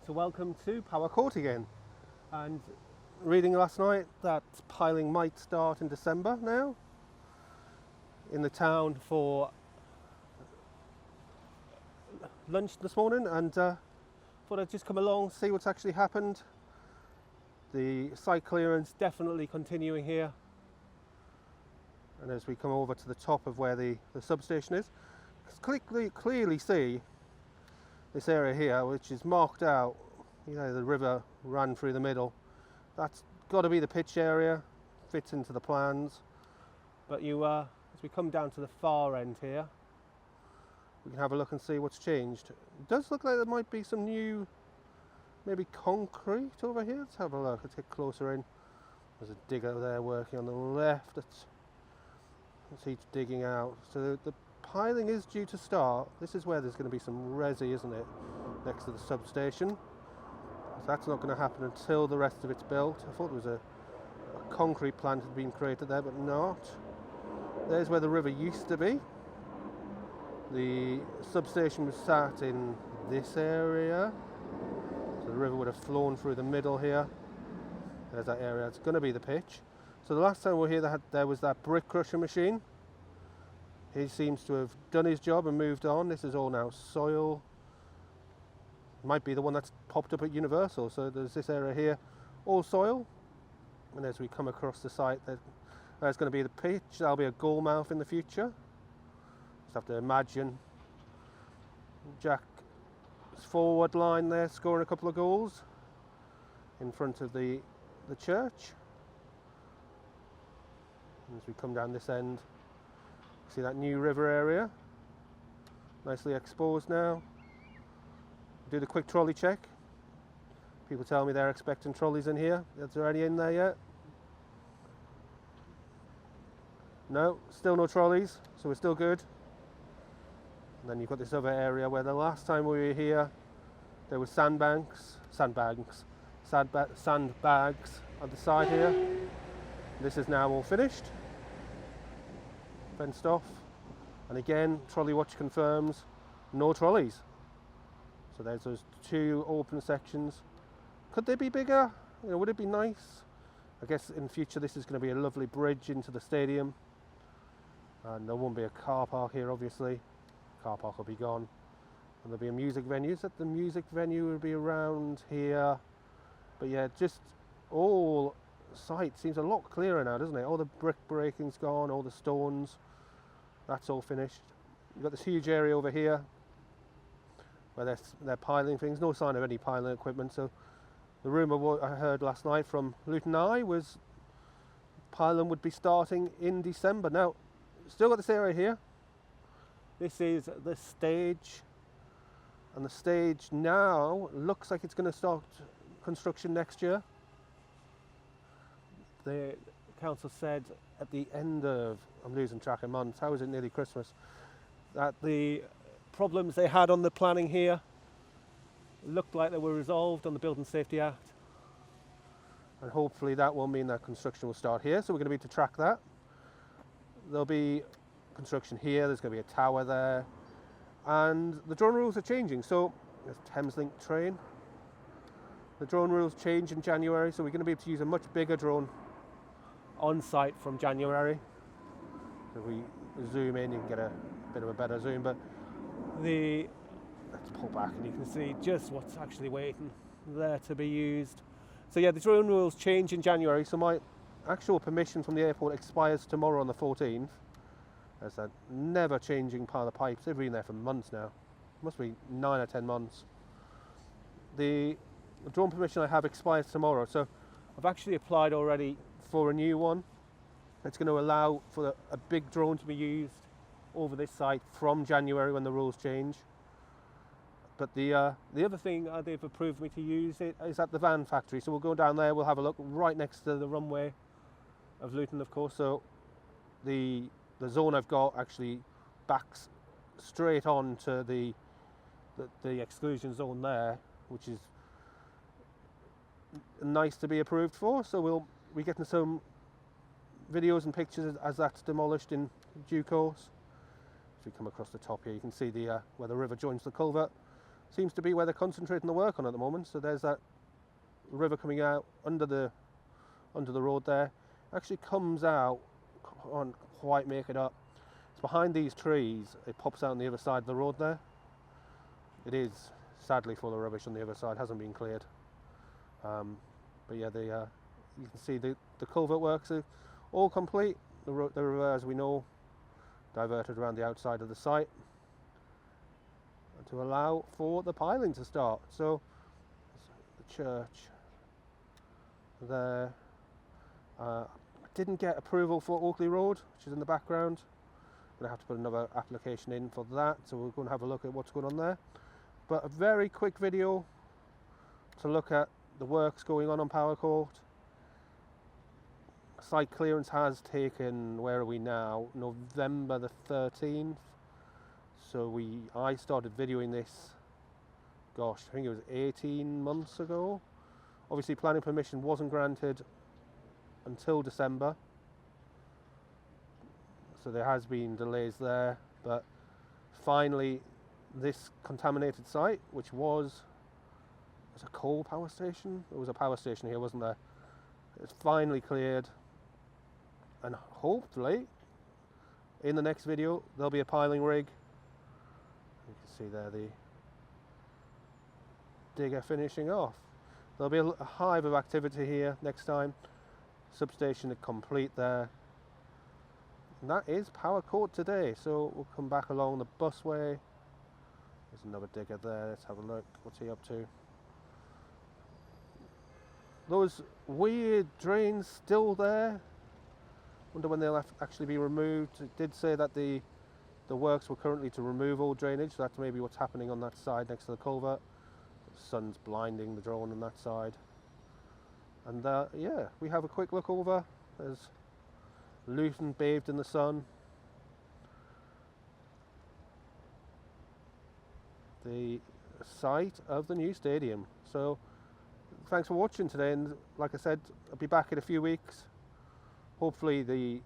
So welcome to Power Court again. And reading last night that piling might start in December now in the town for lunch this morning, and thought I'd just come along, see what's actually happened. The site clearance definitely continuing here, and as we come over to the top of where the substation is, clearly see this area here, which is marked out. You know, the river ran through the middle. That's got to be the pitch area, fits into the plans. But as we come down to the far end here, we can have a look and see what's changed. It does look like there might be some new, maybe concrete over here. Let's have a look. Let's get closer in. There's a digger there working on the left. He's digging out. So the piling is due to start. This is where there's going to be some resi, isn't it? Next to the substation. So that's not going to happen until the rest of it's built. I thought there was a concrete plant had been created there, but not. There's where the river used to be. The substation was sat in this area. So the river would have flown through the middle here. There's that area. It's going to be the pitch. So the last time we were here, there was that brick crusher machine. He seems to have done his job and moved on. This is all now soil. Might be the one that's popped up at Universal. So there's this area here, all soil. And as we come across the site, there's going to be the pitch. That'll be a goal mouth in the future. Just have to imagine Jack's forward line there, scoring a couple of goals in front of the church. And as we come down this end, see that new river area, nicely exposed now. Do the quick trolley check. People tell me they're expecting trolleys in here. Is there any in there yet? No, still no trolleys, so we're still good. And then you've got this other area where the last time we were here, there were sandbags at the side here. This is now all finished, fenced off, and again, trolley watch confirms no trolleys. So there's those two open sections. Could they be bigger? You know, would it be nice? I guess in future this is going to be a lovely bridge into the stadium, and there won't be a car park here, obviously. Car park will be gone, and there'll be a music venue. So the music venue will be around here, but yeah, just all site seems a lot clearer now, doesn't it? All the brick breaking's gone, all the stones, that's all finished. You've got this huge area over here where they're piling things. No sign of any piling equipment. So the rumour I heard last night from Luton was piling would be starting in December. Now, still got this area here. This is the stage, and the stage now looks like it's going to start construction next year. The council said at the end of, I'm losing track of months, how is it nearly Christmas, that the problems they had on the planning here looked like they were resolved on the Building Safety Act, and hopefully that will mean that construction will start here. So we're going to be able to track that. There'll be construction here, there's going to be a tower there, and the drone rules are changing. So there's Thameslink train. The drone rules change in January, so we're going to be able to use a much bigger drone on site from January. So if we zoom in, you can get a bit of a better zoom, but let's pull back and you can see just what's actually waiting there to be used. So yeah, the drone rules change in January, so my actual permission from the airport expires tomorrow on the 14th. There's that never changing pile of pipes. They've been there for months now. Must be 9 or 10 months. The drone permission I have expires tomorrow, so I've actually applied already for a new one. It's going to allow for a big drone to be used over this site from January when the rules change. But the other thing they've approved me to use it is at the van factory. So we'll go down there, we'll have a look right next to the runway of Luton, of course. So the zone I've got actually backs straight on to the exclusion zone there, which is nice to be approved for. So we'll be getting some videos and pictures as that's demolished in due course. As we come across the top here, you can see where the river joins the culvert. seems to be where they're concentrating the work on at the moment. So there's that river coming out under the road there. Actually comes out, can't quite make it up. It's behind these trees. It pops out on the other side of the road there. It is sadly full of rubbish on the other side, hasn't been cleared. But yeah, you can see the culvert works are all complete. The river, as we know, diverted around the outside of the site to allow for the piling to start. So the church there. Didn't get approval for Oakley Road, which is in the background. Going to have to put another application in for that, so we're going to have a look at what's going on there. But a very quick video to look at the works going on Power Court. Site clearance has taken, where are we now? November the 13th. So I started videoing this, gosh, I think it was 18 months ago. Obviously planning permission wasn't granted until December. So there has been delays there, but finally this contaminated site, which was a coal power station. There was a power station here, wasn't there? It's finally cleared, and hopefully in the next video there'll be a piling rig. You can see there the digger finishing off. There'll be a hive of activity here next time. Substation is complete there. And that is Power Court today. So we'll come back along the busway. There's another digger there. Let's have a look. What's he up to? Those weird drains still there. Wonder when they'll actually be removed. It did say that the works were currently to remove all drainage. So that's maybe what's happening on that side next to the culvert. The sun's blinding the drone on that side. And yeah, we have a quick look over. There's Luton bathed in the sun. The site of the new stadium. So thanks for watching today, and like I said, I'll be back in a few weeks. Hopefully the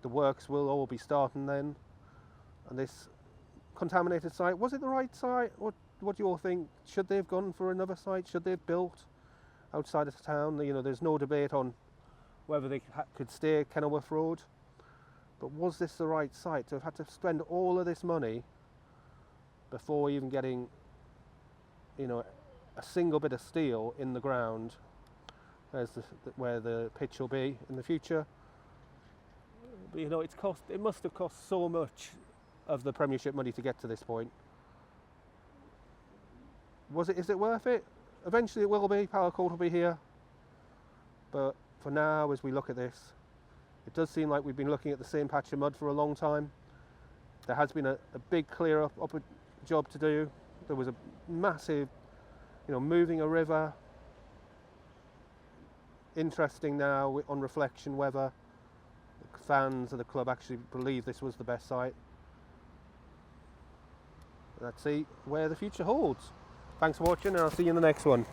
works will all be starting then. And this contaminated site, was it the right site? What do you all think? Should they have gone for another site? Should they have built outside of the town? You know, there's no debate on whether they could stay at Kenilworth Road, but was this the right site to have had to spend all of this money before even getting, you know, a single bit of steel in the ground? There's where the pitch will be in the future. But you know, it must have cost so much of the Premiership money to get to this point. Is it worth it? Eventually it will be. Power Court will be here, but for now, as we look at this, it does seem like we've been looking at the same patch of mud for a long time. There has been a big clear up job to do. There was a massive, you know, moving a river. Interesting now on reflection whether the fans of the club actually believe this was the best site. Let's see where the future holds. Thanks for watching, and I'll see you in the next one.